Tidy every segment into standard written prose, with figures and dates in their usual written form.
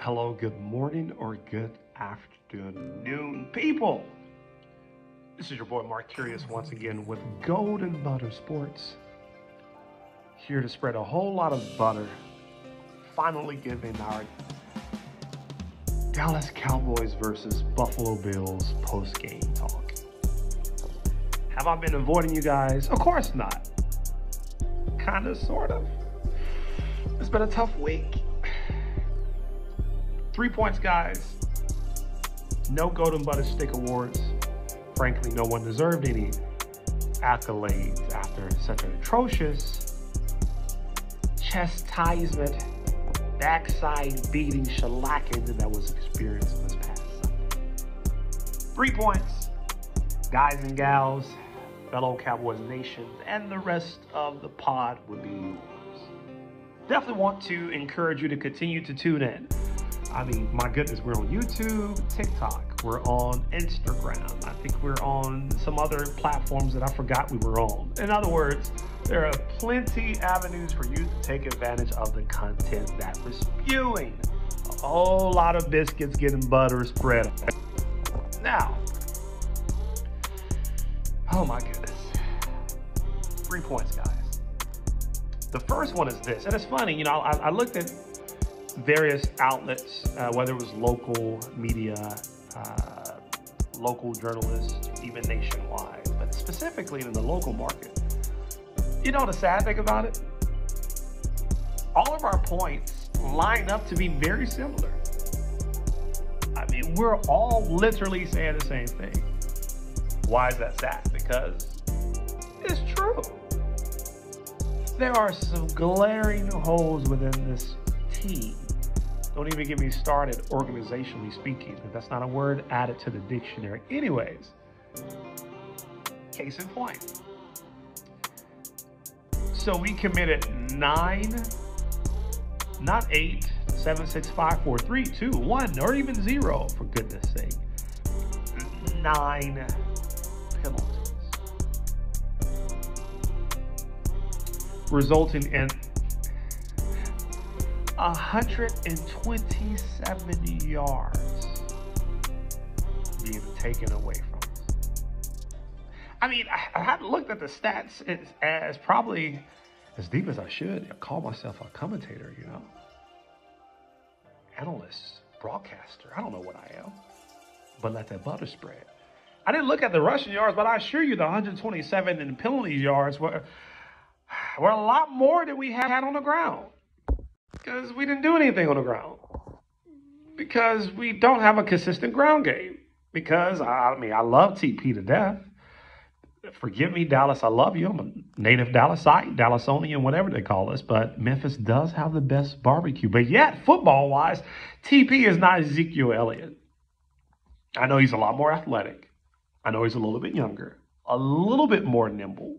Hello, good morning, or good afternoon, people. This is your boy Mark Curious once again with Golden Butter Sports. Here to spread a whole lot of butter. Finally giving our Dallas Cowboys versus Buffalo Bills post-game talk. Have I been avoiding you guys? Of course not. Kind of, sort of. It's been a tough week. 3 points, guys. No Golden Butter Stick Awards. Frankly, no one deserved any accolades after such an atrocious chastisement, backside beating, shellacking that was experienced this past Sunday. 3 points, guys and gals, fellow Cowboys Nation, and the rest of the pod would be yours. Definitely want to encourage you to continue to tune in. I mean, my goodness, we're on YouTube, TikTok, we're on Instagram. I think we're on some other platforms that I forgot we were on. In other words, there are plenty avenues for you to take advantage of the content that we're spewing. A whole lot of biscuits getting butter spread. Now, oh my goodness. 3 points, guys. The first one is this, and it's funny, you know, I looked at various outlets, whether it was local media, local journalists, even nationwide, but specifically in the local market. You know the sad thing about it? All of our points line up to be very similar. I mean, we're all literally saying the same thing. Why is that sad? Because it's true. There are some glaring holes within this team. Don't even get me started organizationally speaking. That's not a word added to the dictionary. Anyways, case in point. So we committed 9, not 8, 7, 6, 5, 4, 3, 2, 1, or even 0, for goodness sake. 9 penalties, resulting in 127 yards being taken away from us. I mean, I haven't looked at the stats as probably as deep as I should. I call myself a commentator, you know, analyst, broadcaster. I don't know what I am, but let that butter spread. I didn't look at the rushing yards, but I assure you the 127 in penalty yards were a lot more than we had on the ground. Because we didn't do anything on the ground. Because we don't have a consistent ground game. Because, I mean, I love TP to death. Forgive me, Dallas, I love you. I'm a native Dallasite, Dallasonian, whatever they call us. But Memphis does have the best barbecue. But yet, football-wise, TP is not Ezekiel Elliott. I know he's a lot more athletic. I know he's a little bit younger. A little bit more nimble.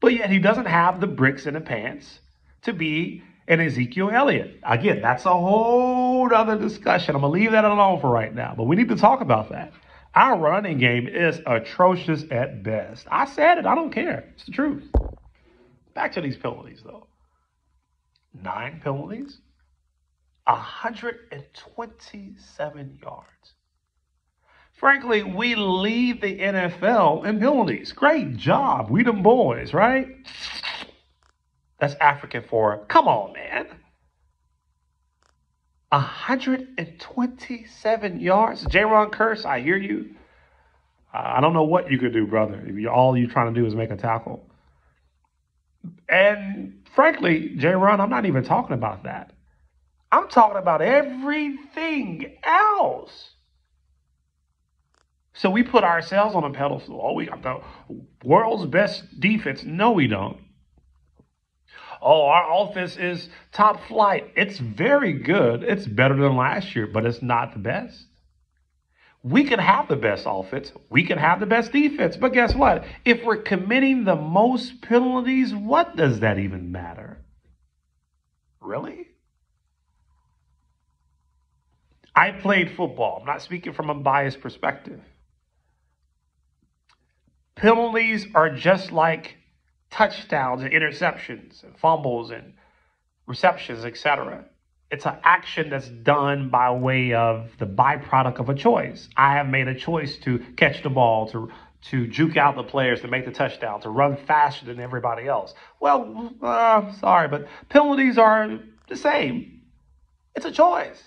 But yet, he doesn't have the bricks in the pants to be and Ezekiel Elliott. Again, that's a whole other discussion. I'm going to leave that alone for right now. But we need to talk about that. Our running game is atrocious at best. I said it. I don't care. It's the truth. Back to these penalties, though. 9 penalties. 127 yards. Frankly, we lead the NFL in penalties. Great job. We them boys, right? That's African for, come on, man. 127 yards. J-Ron Curse, I hear you. I don't know what you could do, brother, if all you're trying to do is make a tackle. And frankly, J-Ron, I'm not even talking about that. I'm talking about everything else. So we put ourselves on a pedestal. Oh, we got the world's best defense. No, we don't. Oh, our offense is top flight. It's very good. It's better than last year, but it's not the best. We can have the best offense. We can have the best defense. But guess what? If we're committing the most penalties, what does that even matter? Really? I played football. I'm not speaking from a biased perspective. Penalties are just like touchdowns and interceptions and fumbles and receptions, etc. It's an action that's done by way of the byproduct of a choice. I have made a choice to catch the ball, to juke out the players, to make the touchdown, to run faster than everybody else. Well, sorry, but penalties are the same. It's a choice.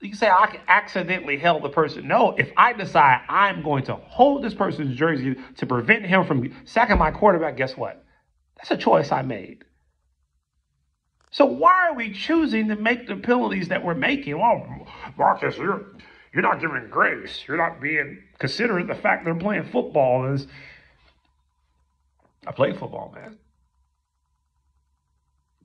You can say I can accidentally held the person. No, if I decide I'm going to hold this person's jersey to prevent him from sacking my quarterback, guess what? That's a choice I made. So why are we choosing to make the penalties that we're making? Well, Marcus, you're not giving grace. You're not being considerate of the fact they're playing football. I play football, man.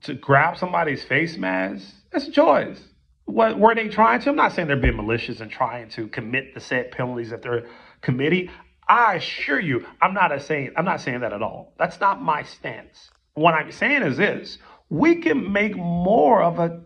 To grab somebody's face mask, that's a choice. What were they trying to? I'm not saying they're being malicious and trying to commit the said penalties that they're committing. I assure you, I'm not saying that at all. That's not my stance. What I'm saying is this: we can make more of a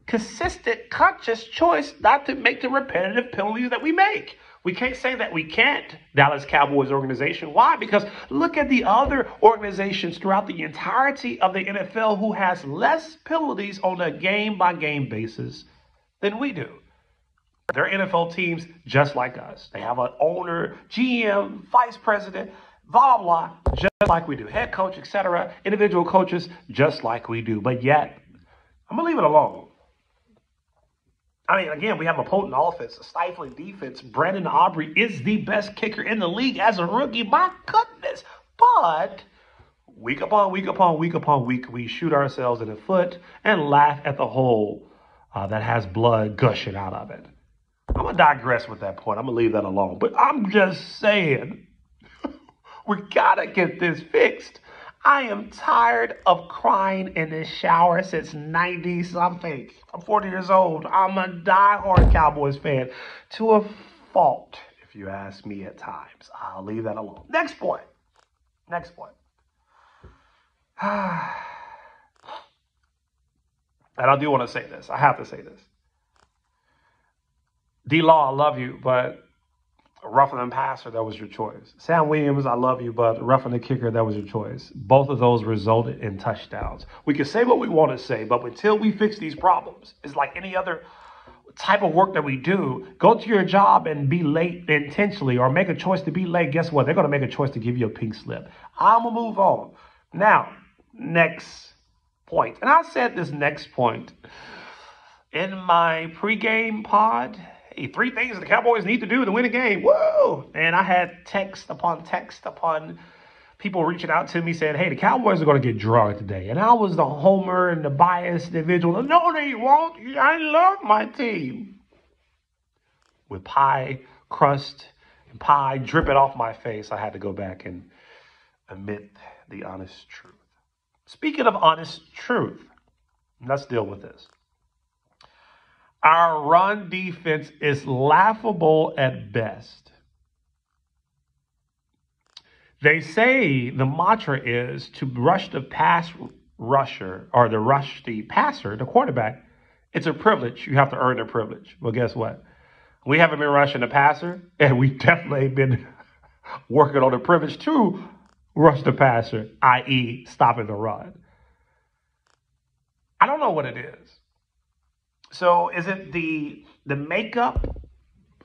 consistent, conscious choice not to make the repetitive penalties that we make. We can't say that we can't, Dallas Cowboys organization. Why? Because look at the other organizations throughout the entirety of the NFL who has less penalties on a game-by-game basis than we do. They're NFL teams just like us. They have an owner, GM, vice president, blah, blah, blah, just like we do. Head coach, etc. Individual coaches, just like we do. But yet, I'm going to leave it alone. I mean, again, we have a potent offense, a stifling defense. Brandon Aubrey is the best kicker in the league as a rookie. My goodness. But week upon week upon week upon week, we shoot ourselves in the foot and laugh at the hole that has blood gushing out of it. I'm going to digress with that point. I'm going to leave that alone. But I'm just saying, we got to get this fixed. I am tired of crying in the shower since 90-something. I'm 40 years old. I'm a diehard Cowboys fan to a fault, if you ask me at times. I'll leave that alone. Next point. And I do want to say this. I have to say this. D-Law, I love you, but roughing the passer, that was your choice. Sam Williams, I love you, but roughing the kicker, that was your choice. Both of those resulted in touchdowns. We can say what we want to say, but until we fix these problems, it's like any other type of work that we do. Go to your job and be late intentionally or make a choice to be late. Guess what? They're going to make a choice to give you a pink slip. I'm going to move on. Now, next point. And I said this next point in my pregame pod. Hey, 3 things the Cowboys need to do to win a game. Whoa! And I had text upon people reaching out to me saying, hey, the Cowboys are going to get drunk today. And I was the homer and the biased individual. No, they won't. I love my team. With pie crust and pie dripping off my face, I had to go back and admit the honest truth. Speaking of honest truth, let's deal with this. Our run defense is laughable at best. They say the mantra is to rush the pass rusher or to rush the passer, the quarterback. It's a privilege. You have to earn the privilege. Well, guess what? We haven't been rushing the passer, and we definitely been working on the privilege to rush the passer, i.e. stopping the run. I don't know what it is. So is it the makeup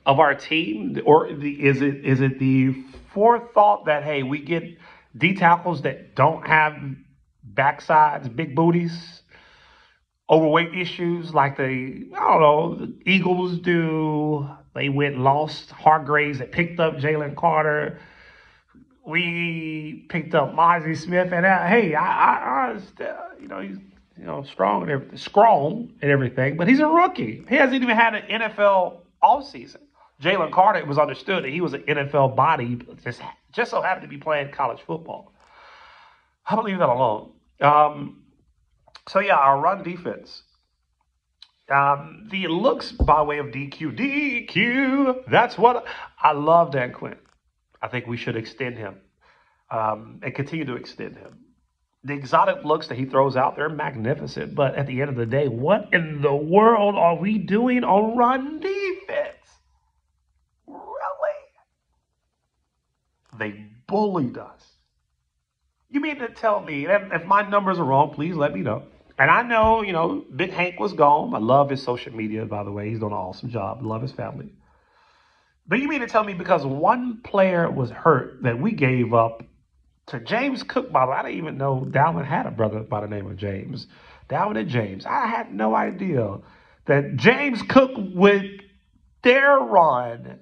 of our team, or is it the forethought that, hey, we get D tackles that don't have backsides, big booties, overweight issues like the Eagles do. They lost Hargraves that picked up Jalen Carter. We picked up Mozzie Smith, and he's strong and everything, but he's a rookie. He hasn't even had an NFL offseason. Jalen Carter, it was understood that he was an NFL body, just so happened to be playing college football. I'm going to leave that alone. Our run defense. The looks by way of DQ, that's what I love. Dan Quinn. I think we should extend him and continue to extend him. The exotic looks that he throws out, they're magnificent. But at the end of the day, what in the world are we doing on run defense? Really? They bullied us. You mean to tell me, and if my numbers are wrong, please let me know. And I know, Big Hank was gone. I love his social media, by the way. He's doing an awesome job. Love his family. But you mean to tell me because one player was hurt that we gave up to James Cook? By the way, I didn't even know Dalvin had a brother by the name of James. Dalvin and James. I had no idea that James Cook would dare run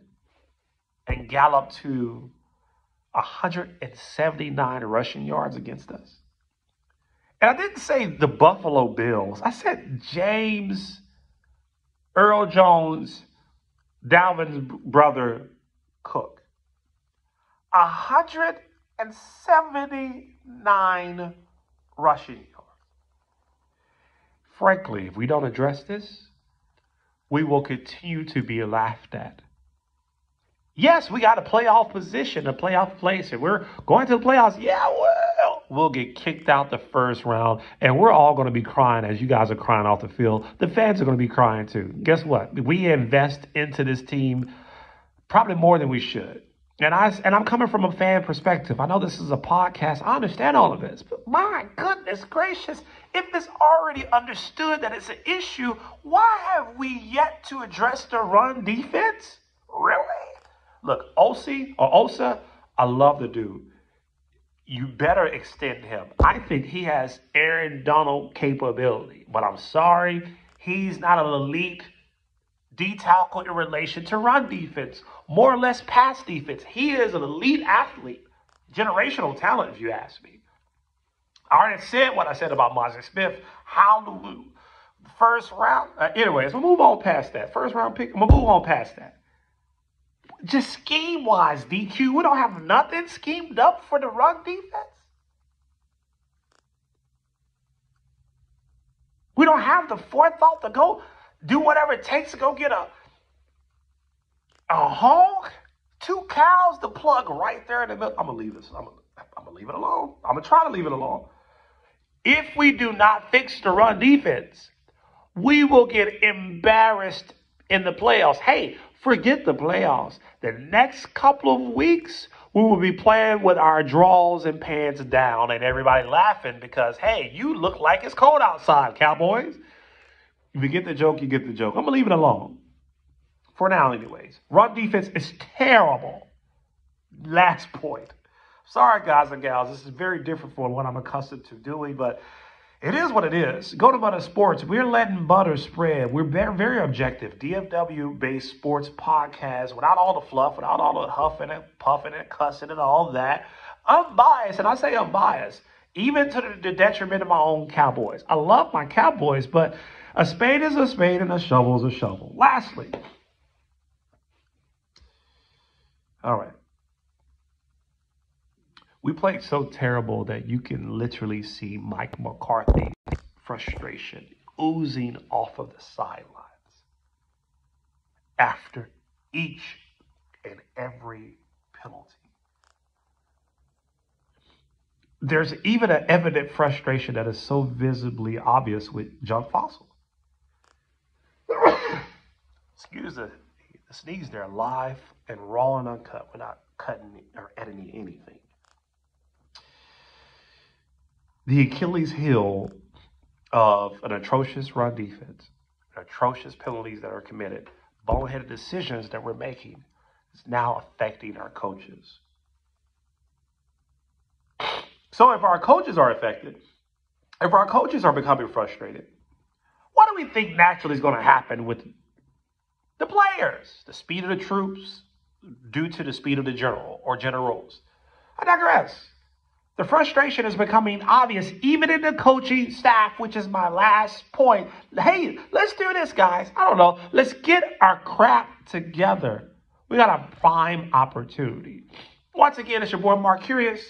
and gallop to 179 rushing yards against us. And I didn't say the Buffalo Bills. I said James Earl Jones, Dalvin's brother, Cook. 179 rushing yards. Frankly, if we don't address this, we will continue to be laughed at. Yes, we got a playoff position, a playoff place, and we're going to the playoffs. Yeah, we'll get kicked out the first round, and we're all going to be crying as you guys are crying off the field. The fans are going to be crying too. Guess what? We invest into this team probably more than we should. And I'm coming from a fan perspective. I know this is a podcast. I understand all of this. But my goodness gracious, if it's already understood that it's an issue, why have we yet to address the run defense? Really? Look, Osa, I love the dude. You better extend him. I think he has Aaron Donald capability. But I'm sorry, he's not an elite D-tackle in relation to run defense. More or less pass defense. He is an elite athlete. Generational talent, if you ask me. I already said what I said about Mozzie Smith. Hallelujah. First round. Anyways, we'll move on past that. First round pick. We'll move on past that. Just scheme-wise, DQ, we don't have nothing schemed up for the run defense. We don't have the forethought to go do whatever it takes to go get a hog, 2 cows, the plug right there in the middle. I'm going to leave this. I'm going to leave it alone. I'm going to try to leave it alone. If we do not fix the run defense, we will get embarrassed in the playoffs. Hey, forget the playoffs. The next couple of weeks, we will be playing with our drawers and pants down and everybody laughing because, hey, you look like it's cold outside, Cowboys. If you get the joke, you get the joke. I'm going to leave it alone. For now, anyways. Run defense is terrible. Last point. Sorry, guys and gals. This is very different from what I'm accustomed to doing, but it is what it is. Go to Butter Sports. We're letting butter spread. We're very, very objective. DFW-based sports podcast without all the fluff, without all the huffing and puffing and cussing and all that. Unbiased, and I say unbiased, even to the detriment of my own Cowboys. I love my Cowboys, but a spade is a spade and a shovel is a shovel. Lastly, all right. We played so terrible that you can literally see Mike McCarthy's frustration oozing off of the sidelines after each and every penalty. There's even an evident frustration that is so visibly obvious with John Fossil. Excuse the sneeze there, live and raw and uncut. We're not cutting or editing anything. The Achilles heel of an atrocious run defense, atrocious penalties that are committed, boneheaded decisions that we're making is now affecting our coaches. So if our coaches are affected, if our coaches are becoming frustrated, what do we think naturally is going to happen with the players? The speed of the troops due to the speed of the general or generals. I digress. The frustration is becoming obvious even in the coaching staff, which is my last point. Hey, let's do this, guys. I don't know. Let's get our crap together. We got a prime opportunity. Once again, it's your boy Mark Curious.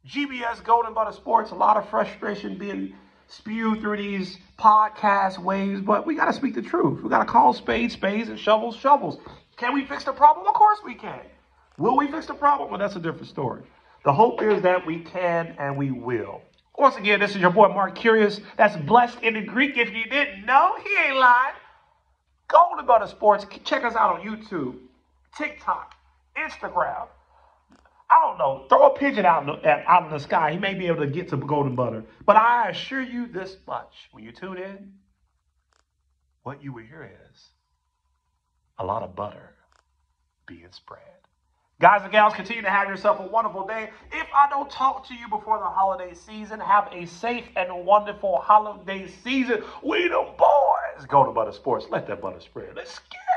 GBS Golden Butter Sports. A lot of frustration being spewed through these podcast waves, but we got to speak the truth. We got to call spades, spades, and shovels, shovels. Can we fix the problem? Of course we can. Will we fix the problem? Well, that's a different story. The hope is that we can and we will. Once again, this is your boy Mark Curious. That's blessed in the Greek. If you didn't know, he ain't lying. Golden Butter Sports. Check us out on YouTube, TikTok, Instagram. I don't know. Throw a pigeon out in the sky. He may be able to get some golden butter. But I assure you this much. When you tune in, what you will hear is a lot of butter being spread. Guys and gals, continue to have yourself a wonderful day. If I don't talk to you before the holiday season, have a safe and wonderful holiday season. We the boys. Go to Butter Sports. Let that butter spread. Let's get